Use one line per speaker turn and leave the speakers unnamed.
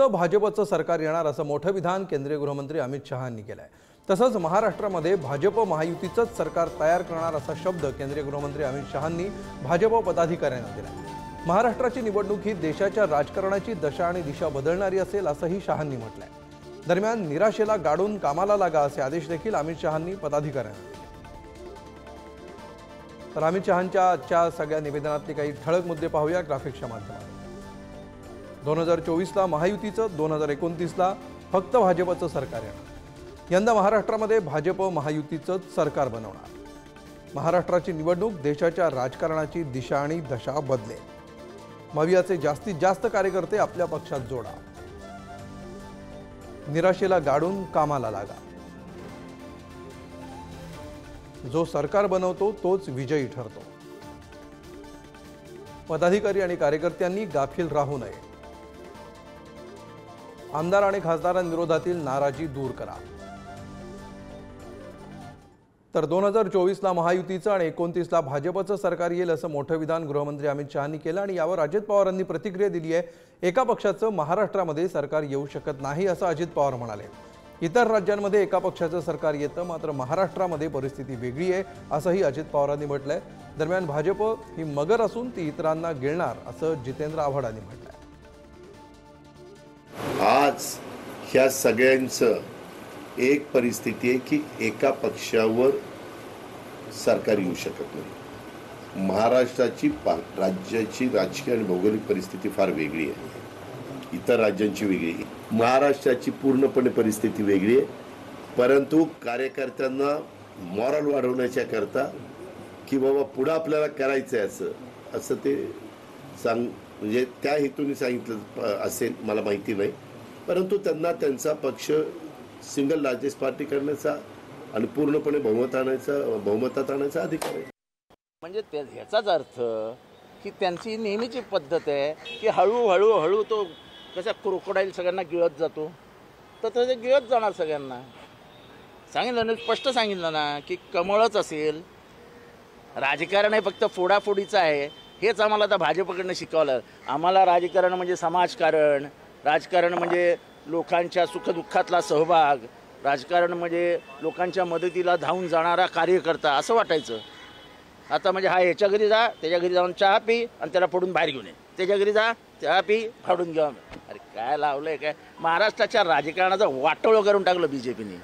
फक्त भाजपचं सरकार येणार असं मोठं विधान केंद्रीय गृहमंत्री अमित शहांनी केलंय। तसंच महाराष्ट्रामध्ये भाजप महायुतीचंच सरकार तयार करणार असा शब्द केंद्रीय गृहमंत्री अमित शहांनी भाजप पदाधिकाऱ्यांना दिला। महाराष्ट्राची निवडणूक ही देशाच्या राजकारणाची दशा आणि दिशा बदलणारी असेल असंही शहांनी म्हटलंय। दरम्यान निराशेला गाडून कामाला लागा असे आदेश देखील अमित शहांनी पदाधिकाऱ्यांना दिले। तर अमित शहांच्या आजच्या सगळ्या निवेदनातले काही ठळक मुद्दे पाहूया ग्राफिक्सच्या माध्यमातून। 2024 ला महायुतीचं, 2029 ला फक्त भाजपचं सरकार येणार। यंदा महाराष्ट्रामध्ये भाजप महायुतीचंच सरकार बनवणार। महाराष्ट्राची निवडणूक देशाच्या राजकारणाची दिशा आणि दशा बदलेल। मवियाचे जास्तीत जास्त कार्यकर्ते आपल्या पक्षात जोडा। निराशेला गाडून कामाला लागा। जो सरकार बनवतो तोच विजयी ठरतो। पदाधिकारी आणि कार्यकर्त्यांनी गाफील राहू नये। आमदार आणि खासदारांविरोधातील नाराजी दूर करा। तर 2024 ला महायुतीचं आणि 29 ला भाजपचं सरकार येईल असं मोठं विधान गृहमंत्री अमित शहांनी केलं आणि यावर अजित पवारांनी प्रतिक्रिया दिली आहे। एका पक्षाचं महाराष्ट्रामध्ये सरकार येऊ शकत नाही असं अजित पवार म्हणाले। इतर राज्यांमध्ये एका पक्षाचं सरकार येतं, मात्र महाराष्ट्रामध्ये परिस्थिती वेगळी आहे असंही अजित पवारांनी म्हटलंय। दरम्यान भाजप ही मगर असून ती इतरांना गिळणार असं जितेंद्र आव्हाडांनी म्हटलंय।
आज ह्या सगळ्यांचं एक परिस्थिती आहे की एका पक्षावर सरकार येऊ शकत नाही। महाराष्ट्राची राज्याची राजकीय आणि भौगोलिक परिस्थिती फार वेगळी आहे, इतर राज्यांची वेगळी आहे। महाराष्ट्राची पूर्णपणे परिस्थिती वेगळी आहे, परंतु कार्यकर्त्यांना मॉरल वाढवण्याच्या करता की बाबा पुढे आपल्याला करायचं आहे असं ते म्हणजे त्या हेतूने सांगितलं असेल मला माहिती नाही, परंतु त्यांना त्यांचा पक्ष सिंगल लार्जेस्ट पार्टी करण्याचा आणि पूर्णपणे बहुमतात आणायचा अधिकार आहे।
म्हणजे ह्याचाच अर्थ की त्यांची नेहमीची पद्धत आहे की हळूहळू तो कसा क्रोकोडाईल सगळ्यांना गिळत जातो, तर ते गिळत जाणार सगळ्यांना। सांगितलं ना, स्पष्ट सांगितलं ना की कमळच असेल, राजकारण आहे फक्त फोडाफोडीचं आहे। हेच आम्हाला आता भाजपकडनं शिकवलं। आम्हाला राजकारण म्हणजे समाजकारण, राजकारण म्हणजे लोकांच्या सुखदुःखातला सहभाग, राजकारण म्हणजे लोकांच्या मदतीला धावून जाणारा कार्यकर्ता असं वाटायचं। आता म्हणजे हा याच्या घरी जा, त्याच्या घरी जाऊन चहा पी आणि त्याला फोडून बाहेर घेऊन ये, त्याच्या घरी जा, चहा पी, फाडून घेऊन। अरे काय लावलंय काय? महाराष्ट्राच्या राजकारणाचं वाटोळं करून टाकलं बीजेपीने।